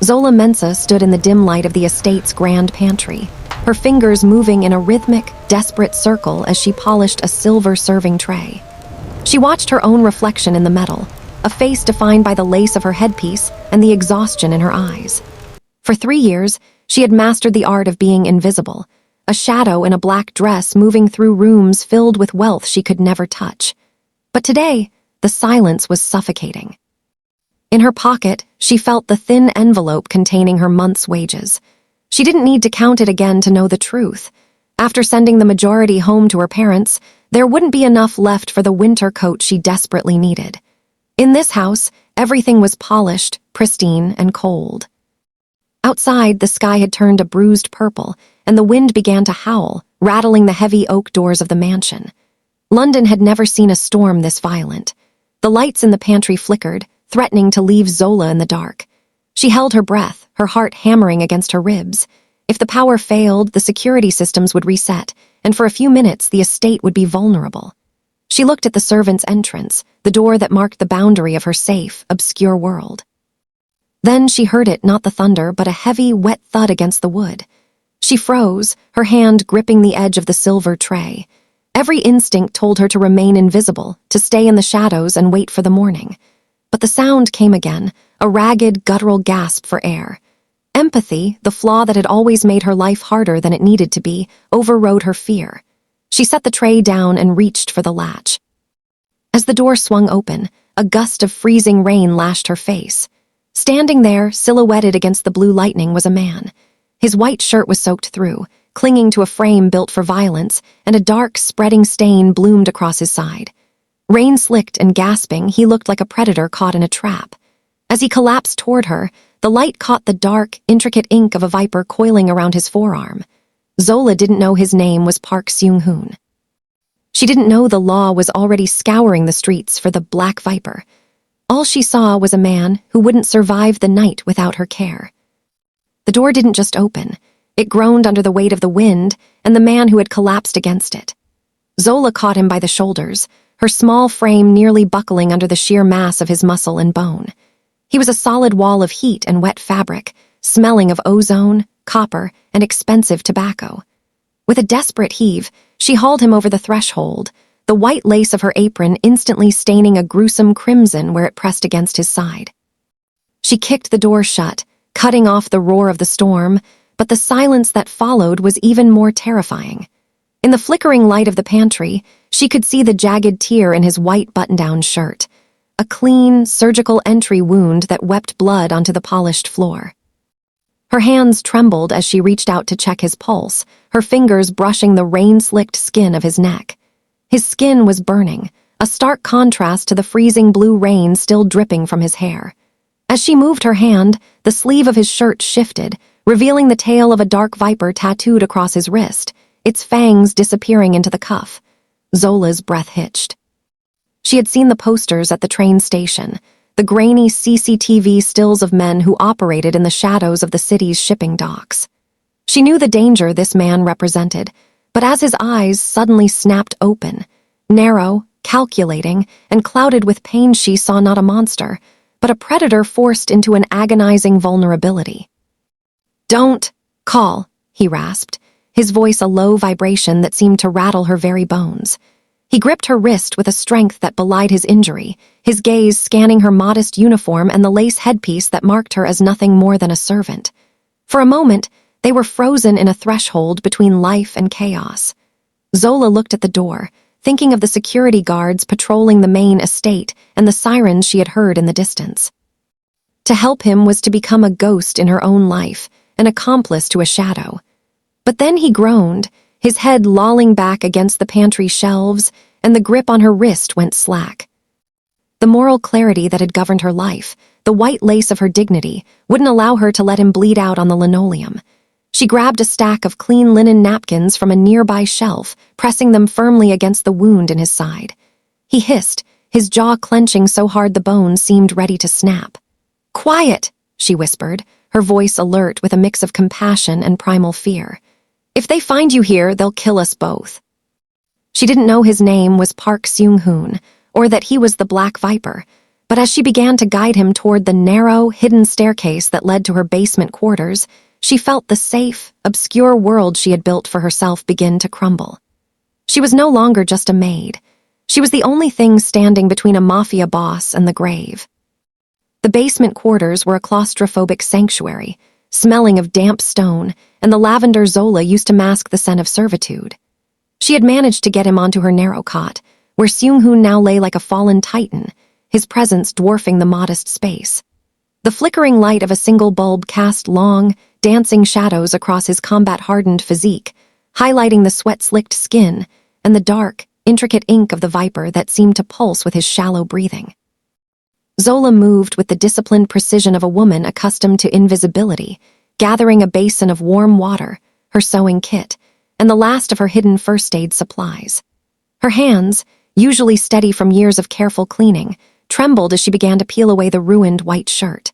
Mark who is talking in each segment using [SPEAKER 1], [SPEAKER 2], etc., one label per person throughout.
[SPEAKER 1] Zola Mensa stood in the dim light of the estate's grand pantry, her fingers moving in a rhythmic, desperate circle as she polished a silver serving tray. She watched her own reflection in the metal, a face defined by the lace of her headpiece and the exhaustion in her eyes. For 3 years, she had mastered the art of being invisible, a shadow in a black dress moving through rooms filled with wealth she could never touch. But today, the silence was suffocating. In her pocket, she felt the thin envelope containing her month's wages. She didn't need to count it again to know the truth. After sending the majority home to her parents, there wouldn't be enough left for the winter coat she desperately needed. In this house, everything was polished, pristine, and cold. Outside, the sky had turned a bruised purple, and the wind began to howl, rattling the heavy oak doors of the mansion. London had never seen a storm this violent. The lights in the pantry flickered, threatening to leave Zola in the dark. She held her breath, her heart hammering against her ribs. If the power failed, the security systems would reset, and for a few minutes the estate would be vulnerable. She looked at the servants' entrance, the door that marked the boundary of her safe, obscure world. Then she heard it, not the thunder, but a heavy, wet thud against the wood. She froze, her hand gripping the edge of the silver tray. Every instinct told her to remain invisible, to stay in the shadows and wait for the morning. But the sound came again, a ragged, guttural gasp for air. Empathy, the flaw that had always made her life harder than it needed to be, overrode her fear. She set the tray down and reached for the latch. As the door swung open, a gust of freezing rain lashed her face. Standing there, silhouetted against the blue lightning, was a man. His white shirt was soaked through, clinging to a frame built for violence, and a dark, spreading stain bloomed across his side. Rain-slicked and gasping, he looked like a predator caught in a trap. As he collapsed toward her, the light caught the dark, intricate ink of a viper coiling around his forearm. Zola didn't know his name was Park Seung-hoon. She didn't know the law was already scouring the streets for the Black Viper. All she saw was a man who wouldn't survive the night without her care. The door didn't just open. It groaned under the weight of the wind and the man who had collapsed against it. Zola caught him by the shoulders, her small frame nearly buckling under the sheer mass of his muscle and bone. He was a solid wall of heat and wet fabric, smelling of ozone, copper, and expensive tobacco. With a desperate heave, she hauled him over the threshold, the white lace of her apron instantly staining a gruesome crimson where it pressed against his side. She kicked the door shut, cutting off the roar of the storm, but the silence that followed was even more terrifying. In the flickering light of the pantry, she could see the jagged tear in his white button-down shirt, a clean, surgical entry wound that wept blood onto the polished floor. Her hands trembled as she reached out to check his pulse, her fingers brushing the rain-slicked skin of his neck. His skin was burning, a stark contrast to the freezing blue rain still dripping from his hair. As she moved her hand, the sleeve of his shirt shifted, revealing the tail of a dark viper tattooed across his wrist, its fangs disappearing into the cuff. Zola's breath hitched. She had seen the posters at the train station, the grainy CCTV stills of men who operated in the shadows of the city's shipping docks. She knew the danger this man represented, but as his eyes suddenly snapped open, narrow, calculating, and clouded with pain, she saw not a monster, but a predator forced into an agonizing vulnerability. "Don't call," he rasped, his voice a low vibration that seemed to rattle her very bones. He gripped her wrist with a strength that belied his injury, his gaze scanning her modest uniform and the lace headpiece that marked her as nothing more than a servant. For a moment, they were frozen in a threshold between life and chaos. Zola looked at the door, thinking of the security guards patrolling the main estate and the sirens she had heard in the distance. To help him was to become a ghost in her own life, an accomplice to a shadow. But then he groaned, his head lolling back against the pantry shelves, and the grip on her wrist went slack. The moral clarity that had governed her life, the white lace of her dignity, wouldn't allow her to let him bleed out on the linoleum. She grabbed a stack of clean linen napkins from a nearby shelf, pressing them firmly against the wound in his side. He hissed, his jaw clenching so hard the bones seemed ready to snap. "Quiet," she whispered, her voice alert with a mix of compassion and primal fear. "If they find you here, they'll kill us both." She didn't know his name was Park Seung-hoon, or that he was the Black Viper, But as she began to guide him toward the narrow, hidden staircase that led to her basement quarters, she felt the safe, obscure world she had built for herself begin to crumble. She was no longer just a maid. She was the only thing standing between a mafia boss and the grave. The basement quarters were a claustrophobic sanctuary, smelling of damp stone, and the lavender Zola used to mask the scent of servitude. She had managed to get him onto her narrow cot, where Seung-hoon now lay like a fallen titan, his presence dwarfing the modest space. The flickering light of a single bulb cast long, dancing shadows across his combat-hardened physique, highlighting the sweat-slicked skin and the dark, intricate ink of the viper that seemed to pulse with his shallow breathing. Zola moved with the disciplined precision of a woman accustomed to invisibility, gathering a basin of warm water, her sewing kit, and the last of her hidden first aid supplies. Her hands, usually steady from years of careful cleaning, trembled as she began to peel away the ruined white shirt.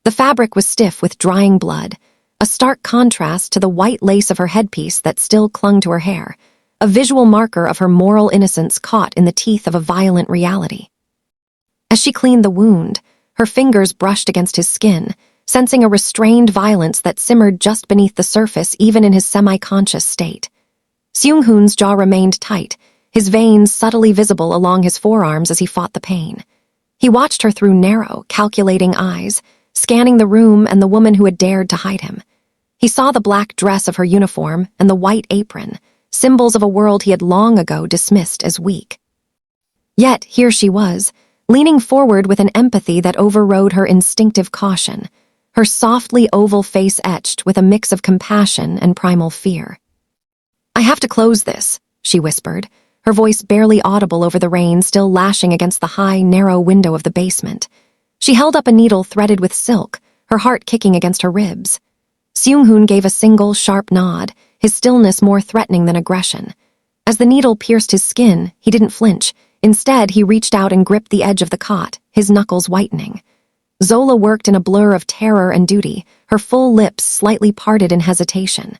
[SPEAKER 1] The fabric was stiff with drying blood, a stark contrast to the white lace of her headpiece that still clung to her hair, a visual marker of her moral innocence caught in the teeth of a violent reality. As she cleaned the wound, her fingers brushed against his skin, sensing a restrained violence that simmered just beneath the surface even in his semi-conscious state. Seung-hoon's jaw remained tight, his veins subtly visible along his forearms as he fought the pain. He watched her through narrow, calculating eyes, scanning the room and the woman who had dared to hide him. He saw the black dress of her uniform and the white apron, symbols of a world he had long ago dismissed as weak. Yet here she was, leaning forward with an empathy that overrode her instinctive caution, her softly oval face etched with a mix of compassion and primal fear. "I have to close this," she whispered, her voice barely audible over the rain still lashing against the high, narrow window of the basement. She held up a needle threaded with silk, her heart kicking against her ribs. Seung-hoon gave a single, sharp nod, his stillness more threatening than aggression. As the needle pierced his skin, he didn't flinch. Instead, he reached out and gripped the edge of the cot, his knuckles whitening. Zola worked in a blur of terror and duty, her full lips slightly parted in hesitation.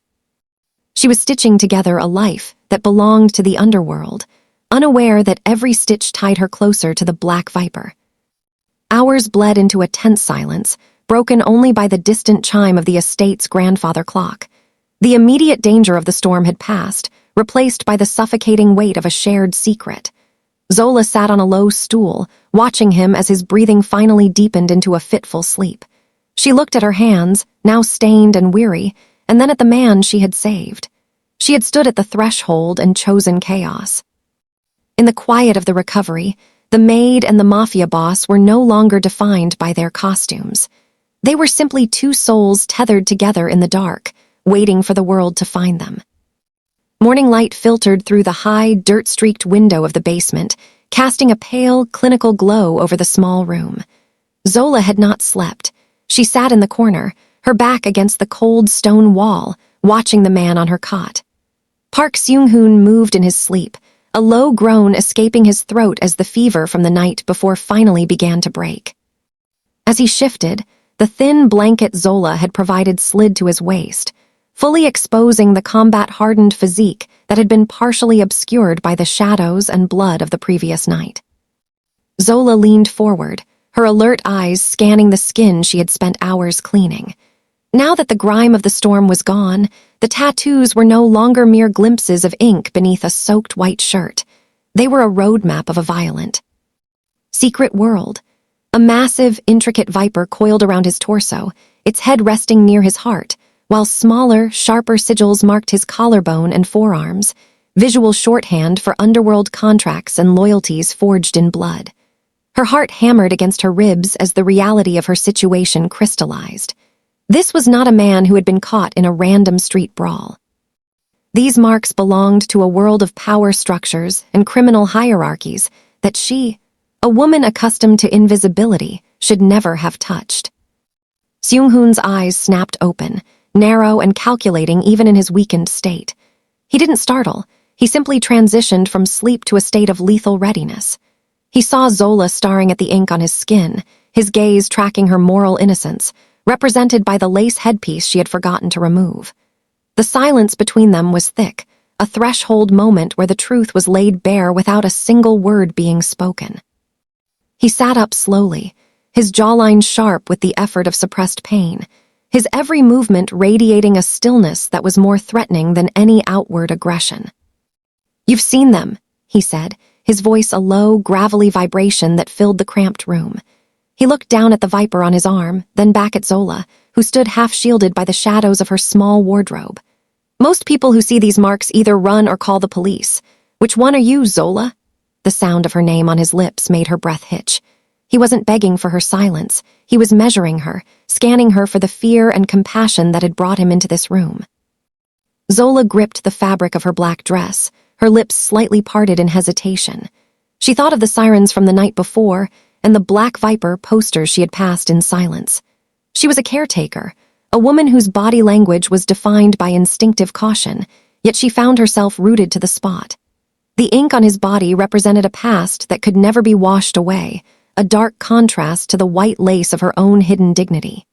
[SPEAKER 1] She was stitching together a life that belonged to the underworld, unaware that every stitch tied her closer to the black viper. Hours bled into a tense silence, broken only by the distant chime of the estate's grandfather clock. The immediate danger of the storm had passed, replaced by the suffocating weight of a shared secret. Zola sat on a low stool, watching him as his breathing finally deepened into a fitful sleep. She looked at her hands, now stained and weary, and then at the man she had saved. She had stood at the threshold and chosen chaos. In the quiet of the recovery, the maid and the mafia boss were no longer defined by their costumes. They were simply two souls tethered together in the dark, waiting for the world to find them. Morning light filtered through the high, dirt-streaked window of the basement, casting a pale, clinical glow over the small room. Zola had not slept. She sat in the corner, her back against the cold stone wall, watching the man on her cot. Park Seung-hoon moved in his sleep, a low groan escaping his throat as the fever from the night before finally began to break. As he shifted, the thin blanket Zola had provided slid to his waist, fully exposing the combat-hardened physique that had been partially obscured by the shadows and blood of the previous night. Zola leaned forward, her alert eyes scanning the skin she had spent hours cleaning. Now that the grime of the storm was gone, the tattoos were no longer mere glimpses of ink beneath a soaked white shirt. They were a roadmap of a violent, secret world. A massive, intricate viper coiled around his torso, its head resting near his heart, while smaller, sharper sigils marked his collarbone and forearms, visual shorthand for underworld contracts and loyalties forged in blood. Her heart hammered against her ribs as the reality of her situation crystallized. This was not a man who had been caught in a random street brawl. These marks belonged to a world of power structures and criminal hierarchies that she, a woman accustomed to invisibility, should never have touched. Seung-hoon's eyes snapped open, narrow and calculating even in his weakened state. He didn't startle, he simply transitioned from sleep to a state of lethal readiness. He saw Zola staring at the ink on his skin, his gaze tracking her moral innocence, represented by the lace headpiece she had forgotten to remove. The silence between them was thick, a threshold moment where the truth was laid bare without a single word being spoken. He sat up slowly, his jawline sharp with the effort of suppressed pain, his every movement radiating a stillness that was more threatening than any outward aggression. "You've seen them," he said, his voice a low, gravelly vibration that filled the cramped room. He looked down at the viper on his arm, then back at Zola, who stood half-shielded by the shadows of her small wardrobe. "Most people who see these marks either run or call the police. Which one are you, Zola?" The sound of her name on his lips made her breath hitch. He wasn't begging for her silence. He was measuring her, scanning her for the fear and compassion that had brought him into this room. Zola gripped the fabric of her black dress, her lips slightly parted in hesitation. She thought of the sirens from the night before and the Black Viper posters she had passed in silence. She was a caretaker, a woman whose body language was defined by instinctive caution, yet she found herself rooted to the spot. The ink on his body represented a past that could never be washed away, a dark contrast to the white lace of her own hidden dignity.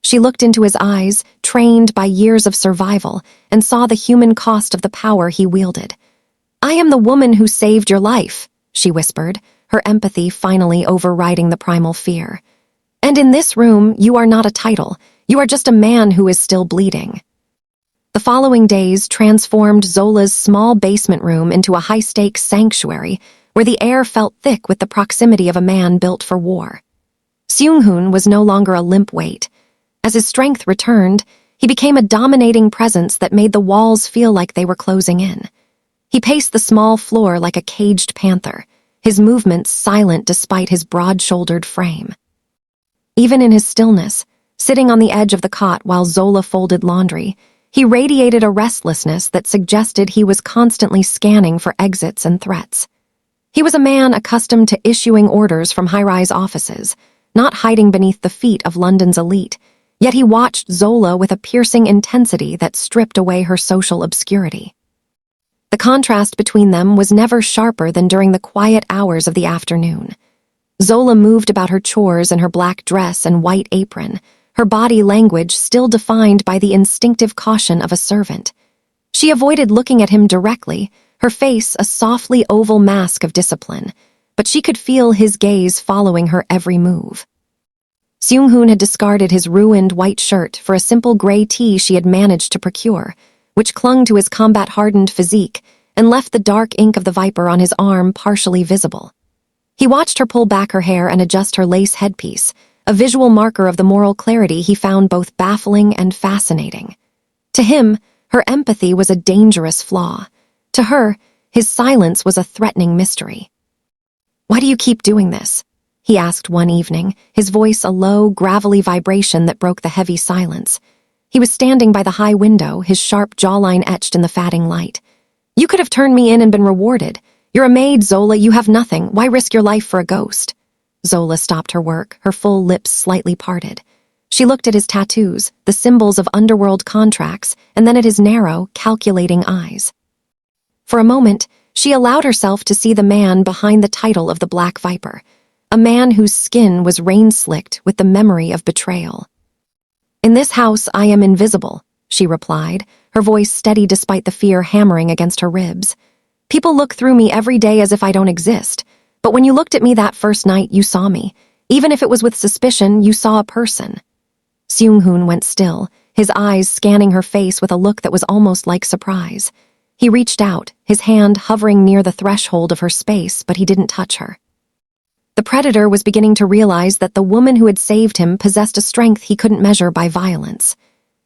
[SPEAKER 1] She looked into his eyes, trained by years of survival, and saw the human cost of the power he wielded. "I am the woman who saved your life," she whispered, her empathy finally overriding the primal fear. "And in this room, you are not a title. You are just a man who is still bleeding." The following days transformed Zola's small basement room into a high-stakes sanctuary where the air felt thick with the proximity of a man built for war. Seung-hoon was no longer a limp weight. As his strength returned, he became a dominating presence that made the walls feel like they were closing in. He paced the small floor like a caged panther, his movements silent despite his broad-shouldered frame. Even in his stillness, sitting on the edge of the cot while Zola folded laundry, he radiated a restlessness that suggested he was constantly scanning for exits and threats. He was a man accustomed to issuing orders from high-rise offices, not hiding beneath the feet of London's elite, yet he watched Zola with a piercing intensity that stripped away her social obscurity. The contrast between them was never sharper than during the quiet hours of the afternoon. Zola moved about her chores in her black dress and white apron, her body language still defined by the instinctive caution of a servant. She avoided looking at him directly, her face a softly oval mask of discipline, but she could feel his gaze following her every move. Seung-hoon had discarded his ruined white shirt for a simple gray tee she had managed to procure, which clung to his combat-hardened physique and left the dark ink of the viper on his arm partially visible. He watched her pull back her hair and adjust her lace headpiece, a visual marker of the moral clarity he found both baffling and fascinating. To him, her empathy was a dangerous flaw. To her, his silence was a threatening mystery. "Why do you keep doing this?" he asked one evening, his voice a low, gravelly vibration that broke the heavy silence. He was standing by the high window, his sharp jawline etched in the fading light. "You could have turned me in and been rewarded. You're a maid, Zola, you have nothing. Why risk your life for a ghost?" Zola stopped her work, her full lips slightly parted. She looked at his tattoos, the symbols of underworld contracts, and then at his narrow, calculating eyes. For a moment, she allowed herself to see the man behind the title of the Black Viper, a man whose skin was rain-slicked with the memory of betrayal. "In this house, I am invisible," she replied, her voice steady despite the fear hammering against her ribs. "People look through me every day as if I don't exist, but when you looked at me that first night, you saw me. Even if it was with suspicion, you saw a person." Seung-hoon went still, his eyes scanning her face with a look that was almost like surprise. He reached out, his hand hovering near the threshold of her space, but he didn't touch her. The predator was beginning to realize that the woman who had saved him possessed a strength he couldn't measure by violence.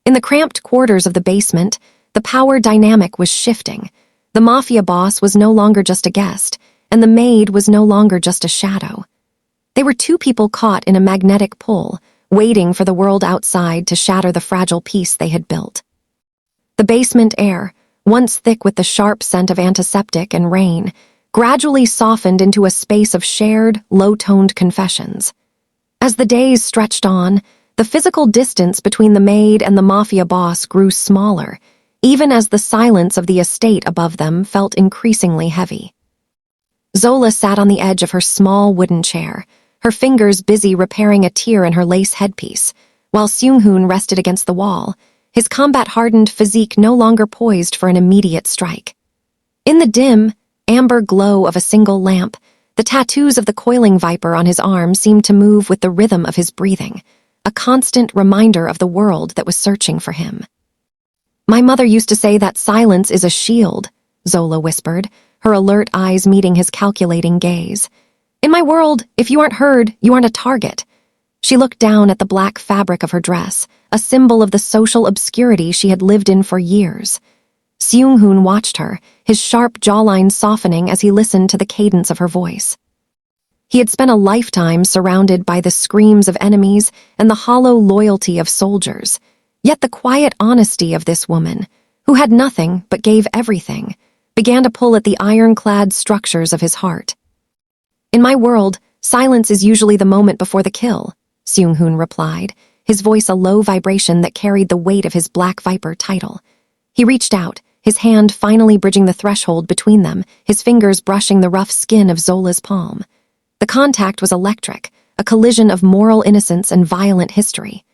[SPEAKER 1] In the cramped quarters of the basement, the power dynamic was shifting. The Mafia boss was no longer just a guest, and the maid was no longer just a shadow. They were two people caught in a magnetic pull, waiting for the world outside to shatter the fragile peace they had built. The basement air, once thick with the sharp scent of antiseptic and rain, gradually softened into a space of shared, low-toned confessions. As the days stretched on, the physical distance between the maid and the Mafia boss grew smaller, even as the silence of the estate above them felt increasingly heavy. Zola sat on the edge of her small wooden chair, her fingers busy repairing a tear in her lace headpiece, while Seung-hoon rested against the wall, his combat-hardened physique no longer poised for an immediate strike. In the dim, amber glow of a single lamp, The tattoos of the coiling viper on his arm seemed to move with the rhythm of his breathing, a constant reminder of the world that was searching for him. "My mother used to say that silence is a shield," Zola whispered, her alert eyes meeting his calculating gaze. "In my world, if you aren't heard, you aren't a target." She looked down at the black fabric of her dress, a symbol of the social obscurity she had lived in for years. Seung-hoon watched her, his sharp jawline softening as he listened to the cadence of her voice. He had spent a lifetime surrounded by the screams of enemies and the hollow loyalty of soldiers. Yet the quiet honesty of this woman, who had nothing but gave everything, began to pull at the ironclad structures of his heart. "In my world, silence is usually the moment before the kill," Seung-hoon replied, his voice a low vibration that carried the weight of his Black Viper title. He reached out, his hand finally bridging the threshold between them, his fingers brushing the rough skin of Zola's palm. The contact was electric, a collision of moral innocence and violent history.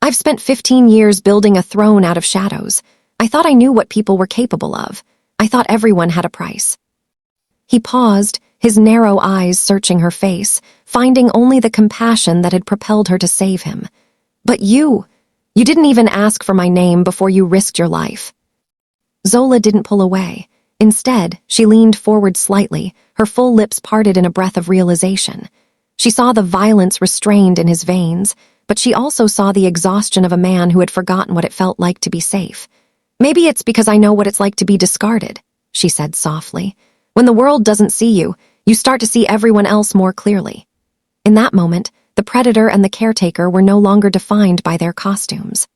[SPEAKER 1] "I've spent 15 years building a throne out of shadows. I thought I knew what people were capable of. I thought everyone had a price." He paused, his narrow eyes searching her face, finding only the compassion that had propelled her to save him. "But you didn't even ask for my name before you risked your life." Zola didn't pull away. Instead, she leaned forward slightly, her full lips parted in a breath of realization. She saw the violence restrained in his veins, but she also saw the exhaustion of a man who had forgotten what it felt like to be safe. "Maybe it's because I know what it's like to be discarded," she said softly. "When the world doesn't see you, you start to see everyone else more clearly." In that moment, the predator and the caretaker were no longer defined by their costumes.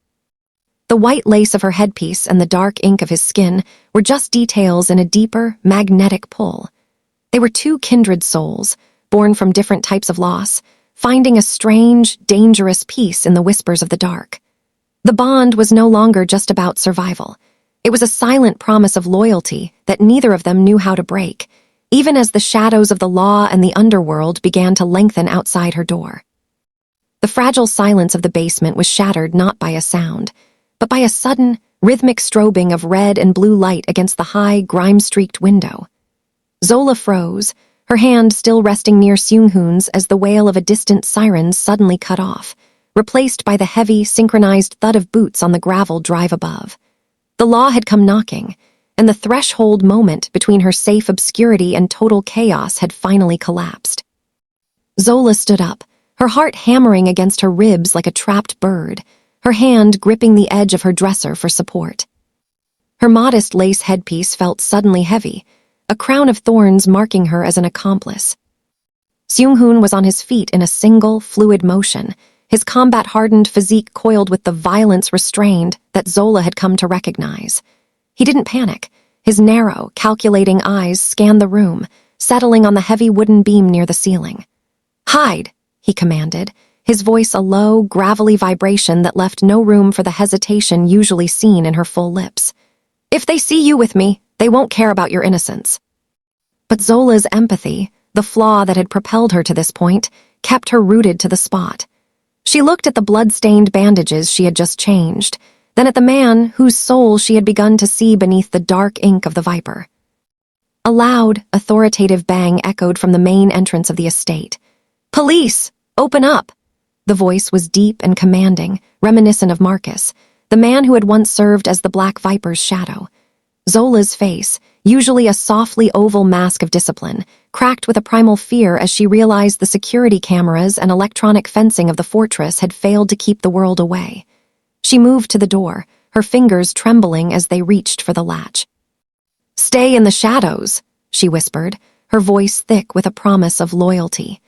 [SPEAKER 1] The white lace of her headpiece and the dark ink of his skin were just details in a deeper, magnetic pull. They were two kindred souls, born from different types of loss, finding a strange, dangerous peace in the whispers of the dark. The bond was no longer just about survival. It was a silent promise of loyalty that neither of them knew how to break, even as the shadows of the law and the underworld began to lengthen outside her door. The fragile silence of the basement was shattered not by a sound, but by a sudden, rhythmic strobing of red and blue light against the high, grime-streaked window. Zola froze, her hand still resting near Seung-hoon's as the wail of a distant siren suddenly cut off, replaced by the heavy, synchronized thud of boots on the gravel drive above. The law had come knocking, and the threshold moment between her safe obscurity and total chaos had finally collapsed. Zola stood up, her heart hammering against her ribs like a trapped bird, her hand gripping the edge of her dresser for support. Her modest lace headpiece felt suddenly heavy, a crown of thorns marking her as an accomplice. Seung-hoon was on his feet in a single, fluid motion, his combat-hardened physique coiled with the violence restrained that Zola had come to recognize. He didn't panic. His narrow, calculating eyes scanned the room, settling on the heavy wooden beam near the ceiling. "Hide," he commanded, his voice a low, gravelly vibration that left no room for the hesitation usually seen in her full lips. "If they see you with me, they won't care about your innocence." But Zola's empathy, the flaw that had propelled her to this point, kept her rooted to the spot. She looked at the blood-stained bandages she had just changed, then at the man whose soul she had begun to see beneath the dark ink of the viper. A loud, authoritative bang echoed from the main entrance of the estate. "Police! Open up!" The voice was deep and commanding, reminiscent of Marcus, the man who had once served as the Black Viper's shadow. Zola's face, usually a softly oval mask of discipline, cracked with a primal fear as she realized the security cameras and electronic fencing of the fortress had failed to keep the world away. She moved to the door, her fingers trembling as they reached for the latch. "Stay in the shadows," she whispered, her voice thick with a promise of loyalty.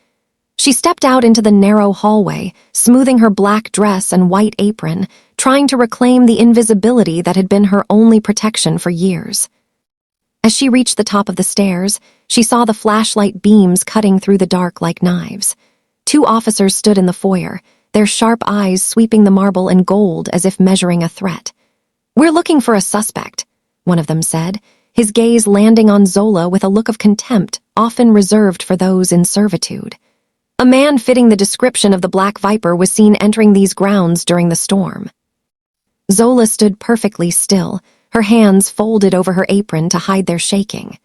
[SPEAKER 1] She stepped out into the narrow hallway, smoothing her black dress and white apron, trying to reclaim the invisibility that had been her only protection for years. As she reached the top of the stairs, she saw the flashlight beams cutting through the dark like knives. Two officers stood in the foyer, their sharp eyes sweeping the marble in gold as if measuring a threat. "We're looking for a suspect," one of them said, his gaze landing on Zola with a look of contempt often reserved for those in servitude. A man fitting the description of the Black Viper was seen entering these grounds during the storm. Zola stood perfectly still, her hands folded over her apron to hide their shaking.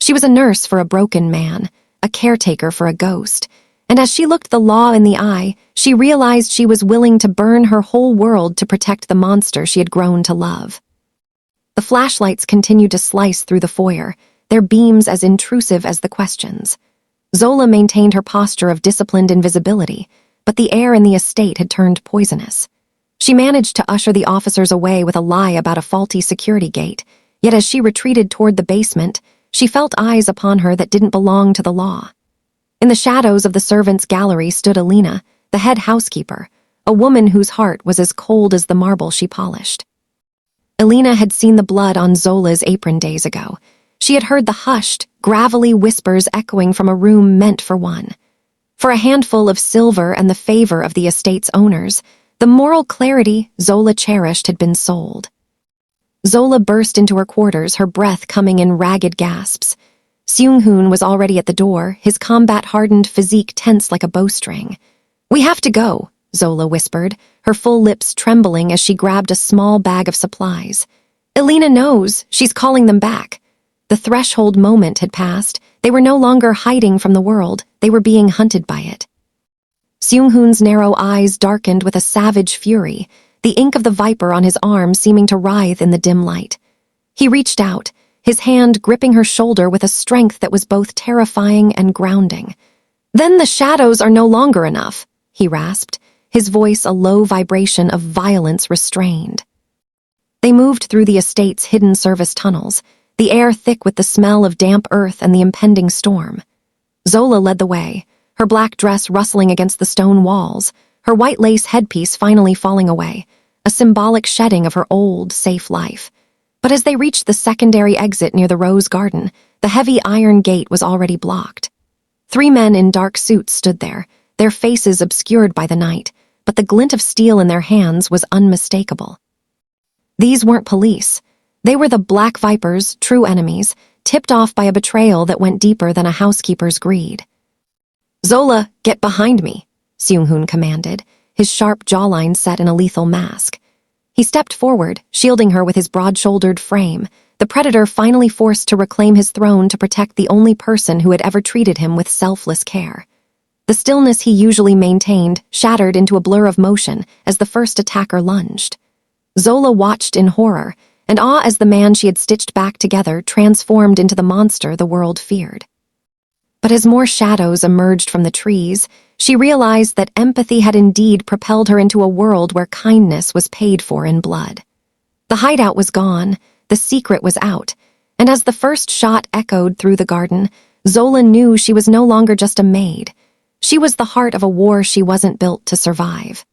[SPEAKER 1] She was a nurse for a broken man, a caretaker for a ghost. And as she looked the law in the eye, she realized she was willing to burn her whole world to protect the monster she had grown to love. The flashlights continued to slice through the foyer, their beams as intrusive as the questions. Zola maintained her posture of disciplined invisibility, but the air in the estate had turned poisonous. She managed to usher the officers away with a lie about a faulty security gate, yet as she retreated toward the basement, she felt eyes upon her that didn't belong to the law. In the shadows of the servants' gallery stood Alina, the head housekeeper, a woman whose heart was as cold as the marble she polished. Alina had seen the blood on Zola's apron days ago. She had heard the hushed, gravelly whispers echoing from a room meant for one. For a handful of silver and the favor of the estate's owners, the moral clarity Zola cherished had been sold. Zola burst into her quarters, her breath coming in ragged gasps. Seung-hoon was already at the door, his combat-hardened physique tense like a bowstring. "We have to go," Zola whispered, her full lips trembling as she grabbed a small bag of supplies. "Alina knows, she's calling them back." The threshold moment had passed. They were no longer hiding from the world, they were being hunted by it. Seung-hoon's narrow eyes darkened with a savage fury, the ink of the viper on his arm seeming to writhe in the dim light. He reached out, his hand gripping her shoulder with a strength that was both terrifying and grounding. "Then the shadows are no longer enough," he rasped, his voice a low vibration of violence restrained. They moved through the estate's hidden service tunnels, the air thick with the smell of damp earth and the impending storm. Zola led the way, her black dress rustling against the stone walls, her white lace headpiece finally falling away, a symbolic shedding of her old, safe life. But as they reached the secondary exit near the rose garden, the heavy iron gate was already blocked. 3 men in dark suits stood there, their faces obscured by the night, but the glint of steel in their hands was unmistakable. These weren't police. They were the Black Viper's true enemies, tipped off by a betrayal that went deeper than a housekeeper's greed. "Zola, get behind me," Seung-hoon commanded, his sharp jawline set in a lethal mask. He stepped forward, shielding her with his broad-shouldered frame, the predator finally forced to reclaim his throne to protect the only person who had ever treated him with selfless care. The stillness he usually maintained shattered into a blur of motion as the first attacker lunged. Zola watched in horror, and awe as the man she had stitched back together transformed into the monster the world feared. But as more shadows emerged from the trees, she realized that empathy had indeed propelled her into a world where kindness was paid for in blood. The hideout was gone, the secret was out, and as the first shot echoed through the garden, Zola knew she was no longer just a maid. She was the heart of a war she wasn't built to survive.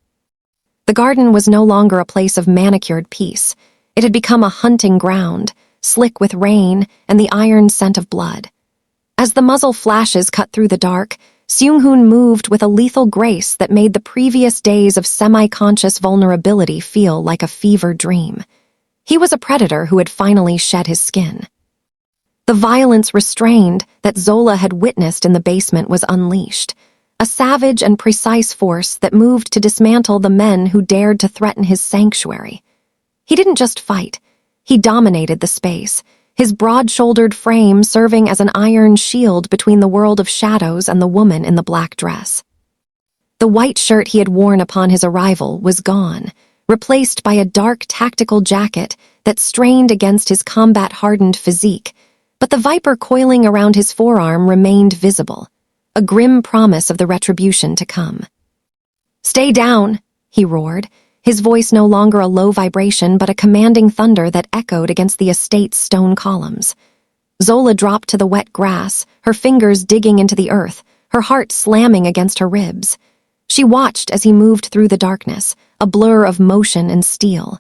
[SPEAKER 1] The garden was no longer a place of manicured peace. It had become a hunting ground, slick with rain and the iron scent of blood. As the muzzle flashes cut through the dark, Seung-hoon moved with a lethal grace that made the previous days of semi-conscious vulnerability feel like a fever dream. He was a predator who had finally shed his skin. The violence restrained that Zola had witnessed in the basement was unleashed, a savage and precise force that moved to dismantle the men who dared to threaten his sanctuary. He didn't just fight, he dominated the space, his broad-shouldered frame serving as an iron shield between the world of shadows and the woman in the black dress. The white shirt he had worn upon his arrival was gone, replaced by a dark tactical jacket that strained against his combat-hardened physique, but the viper coiling around his forearm remained visible, a grim promise of the retribution to come. "Stay down," he roared, his voice no longer a low vibration but a commanding thunder that echoed against the estate's stone columns. Zola dropped to the wet grass, her fingers digging into the earth, her heart slamming against her ribs. She watched as he moved through the darkness, a blur of motion and steel.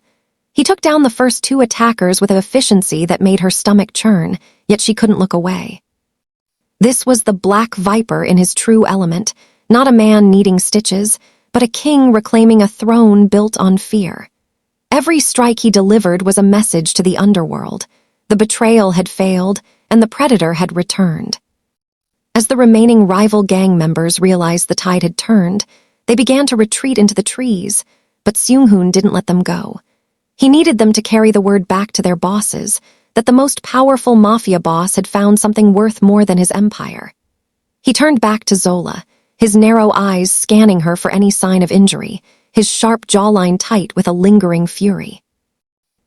[SPEAKER 1] He took down the first 2 attackers with an efficiency that made her stomach churn, yet she couldn't look away. This was the Black Viper in his true element, not a man needing stitches, but a king reclaiming a throne built on fear. Every strike he delivered was a message to the underworld. The betrayal had failed, and the predator had returned. As the remaining rival gang members realized the tide had turned, they began to retreat into the trees, but Seung-hoon didn't let them go. He needed them to carry the word back to their bosses, that the most powerful Mafia boss had found something worth more than his empire. He turned back to Zola, his narrow eyes scanning her for any sign of injury, his sharp jawline tight with a lingering fury.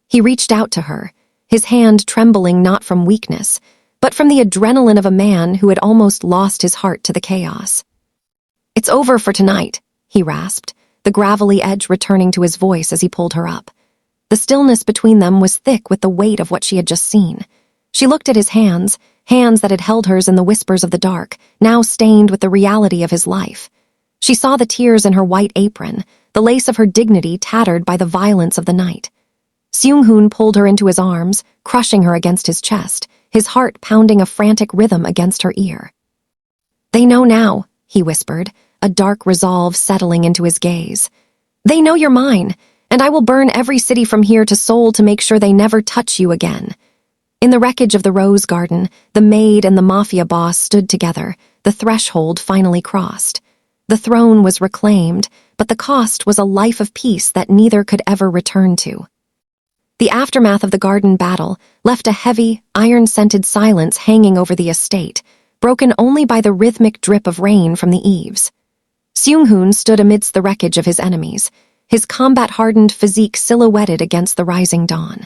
[SPEAKER 1] He reached out to her, his hand trembling not from weakness, but from the adrenaline of a man who had almost lost his heart to the chaos. "It's over for tonight," he rasped, the gravelly edge returning to his voice as he pulled her up. The stillness between them was thick with the weight of what she had just seen. She looked at his hands that had held hers in the whispers of the dark, now stained with the reality of his life. She saw the tears in her white apron, the lace of her dignity tattered by the violence of the night. Seung-hoon pulled her into his arms, crushing her against his chest, his heart pounding a frantic rhythm against her ear. "They know now," he whispered, a dark resolve settling into his gaze. "They know you're mine, and I will burn every city from here to Seoul to make sure they never touch you again." In the wreckage of the Rose Garden, the Maid and the Mafia boss stood together, the threshold finally crossed. The throne was reclaimed, but the cost was a life of peace that neither could ever return to. The aftermath of the garden battle left a heavy, iron-scented silence hanging over the estate, broken only by the rhythmic drip of rain from the eaves. Seung-hoon stood amidst the wreckage of his enemies, his combat-hardened physique silhouetted against the rising dawn.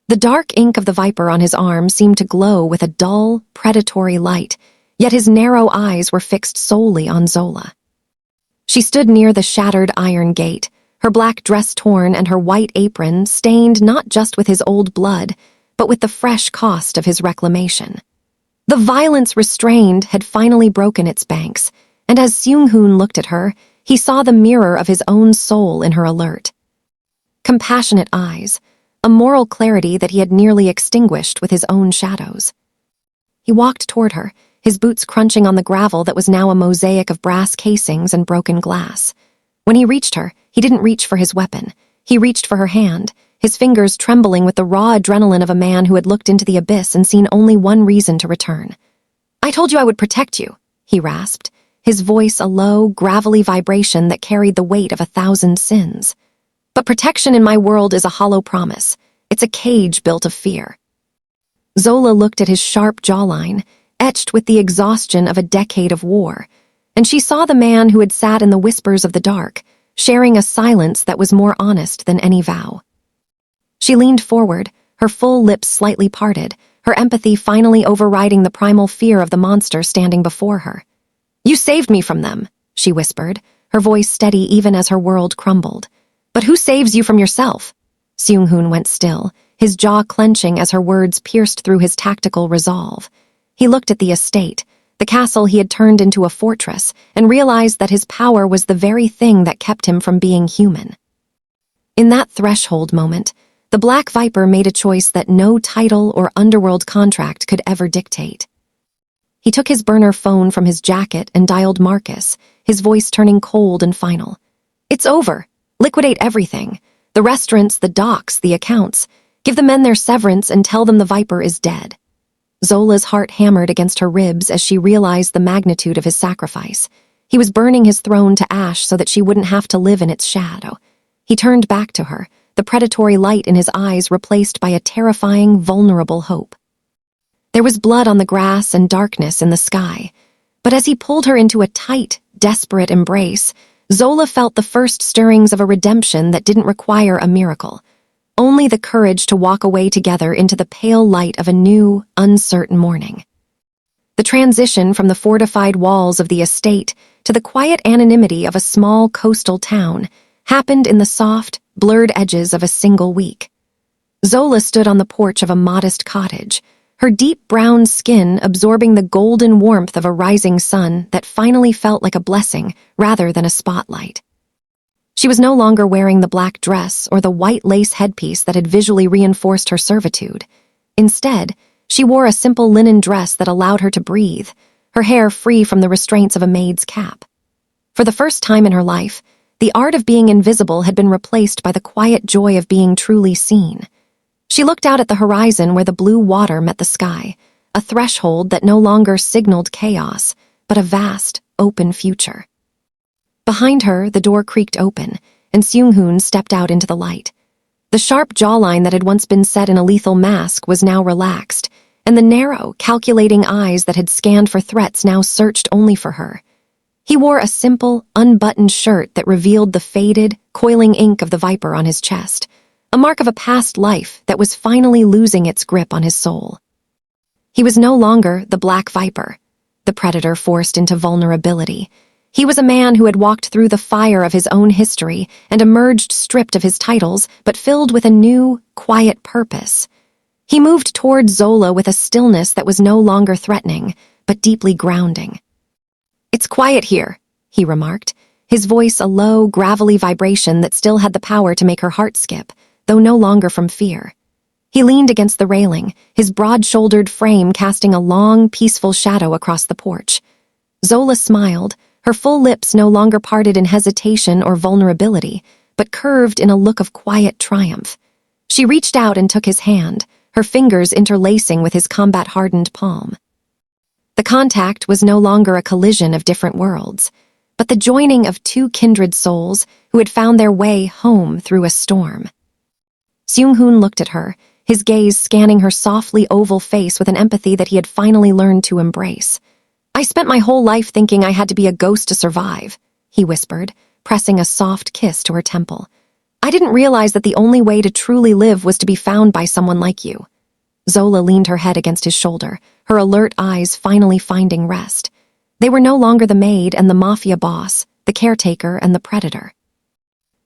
[SPEAKER 1] The dark ink of the viper on his arm seemed to glow with a dull, predatory light, yet his narrow eyes were fixed solely on Zola. She stood near the shattered iron gate, her black dress torn and her white apron stained not just with his old blood, but with the fresh cost of his reclamation. The violence restrained had finally broken its banks, and as Seung-hoon looked at her, he saw the mirror of his own soul in her alert. Compassionate eyes, a moral clarity that he had nearly extinguished with his own shadows. He walked toward her, his boots crunching on the gravel that was now a mosaic of brass casings and broken glass. When he reached her, he didn't reach for his weapon. He reached for her hand, his fingers trembling with the raw adrenaline of a man who had looked into the abyss and seen only one reason to return. "I told you I would protect you," he rasped, his voice a low, gravelly vibration that carried the weight of 1,000 sins. "But protection in my world is a hollow promise. It's a cage built of fear." Zola looked at his sharp jawline, etched with the exhaustion of a decade of war, and she saw the man who had sat in the whispers of the dark, sharing a silence that was more honest than any vow. She leaned forward, her full lips slightly parted, her empathy finally overriding the primal fear of the monster standing before her. "You saved me from them," she whispered, her voice steady even as her world crumbled. "But who saves you from yourself?" Seung-hoon went still, his jaw clenching as her words pierced through his tactical resolve. He looked at the estate, the castle he had turned into a fortress, and realized that his power was the very thing that kept him from being human. In that threshold moment, the Black Viper made a choice that no title or underworld contract could ever dictate. He took his burner phone from his jacket and dialed Marcus, his voice turning cold and final. "It's over. Liquidate everything. The restaurants, the docks, the accounts. Give the men their severance and tell them the Viper is dead." Zola's heart hammered against her ribs as she realized the magnitude of his sacrifice. He was burning his throne to ash so that she wouldn't have to live in its shadow. He turned back to her, the predatory light in his eyes replaced by a terrifying, vulnerable hope. There was blood on the grass and darkness in the sky, but as he pulled her into a tight, desperate embrace, Zola felt the first stirrings of a redemption that didn't require a miracle. Only the courage to walk away together into the pale light of a new, uncertain morning. The transition from the fortified walls of the estate to the quiet anonymity of a small coastal town happened in the soft, blurred edges of a single week. Zola stood on the porch of a modest cottage, her deep brown skin absorbing the golden warmth of a rising sun that finally felt like a blessing rather than a spotlight. She was no longer wearing the black dress or the white lace headpiece that had visually reinforced her servitude. Instead, she wore a simple linen dress that allowed her to breathe, her hair free from the restraints of a maid's cap. For the first time in her life, the art of being invisible had been replaced by the quiet joy of being truly seen. She looked out at the horizon where the blue water met the sky, a threshold that no longer signaled chaos, but a vast, open future. Behind her, the door creaked open, and Seung-hoon stepped out into the light. The sharp jawline that had once been set in a lethal mask was now relaxed, and the narrow, calculating eyes that had scanned for threats now searched only for her. He wore a simple, unbuttoned shirt that revealed the faded, coiling ink of the viper on his chest, a mark of a past life that was finally losing its grip on his soul. He was no longer the Black Viper, the predator forced into vulnerability. He was a man who had walked through the fire of his own history and emerged stripped of his titles, but filled with a new, quiet purpose. He moved toward Zola with a stillness that was no longer threatening, but deeply grounding. "It's quiet here," he remarked, his voice a low, gravelly vibration that still had the power to make her heart skip, though no longer from fear. He leaned against the railing, his broad-shouldered frame casting a long, peaceful shadow across the porch. Zola smiled, her full lips no longer parted in hesitation or vulnerability, but curved in a look of quiet triumph. She reached out and took his hand, her fingers interlacing with his combat-hardened palm. The contact was no longer a collision of different worlds, but the joining of two kindred souls who had found their way home through a storm. Seung-hoon looked at her, his gaze scanning her softly oval face with an empathy that he had finally learned to embrace. "I spent my whole life thinking I had to be a ghost to survive," he whispered, pressing a soft kiss to her temple. "I didn't realize that the only way to truly live was to be found by someone like you." Zola leaned her head against his shoulder, her alert eyes finally finding rest. They were no longer the maid and the Mafia boss, the caretaker and the predator.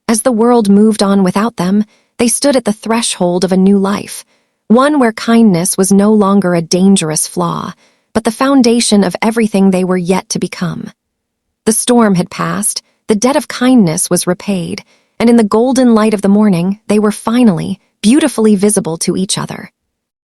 [SPEAKER 1] As the world moved on without them, they stood at the threshold of a new life, one where kindness was no longer a dangerous flaw, but the foundation of everything they were yet to become. The storm had passed, the debt of kindness was repaid, and in the golden light of the morning, they were finally, beautifully visible to each other.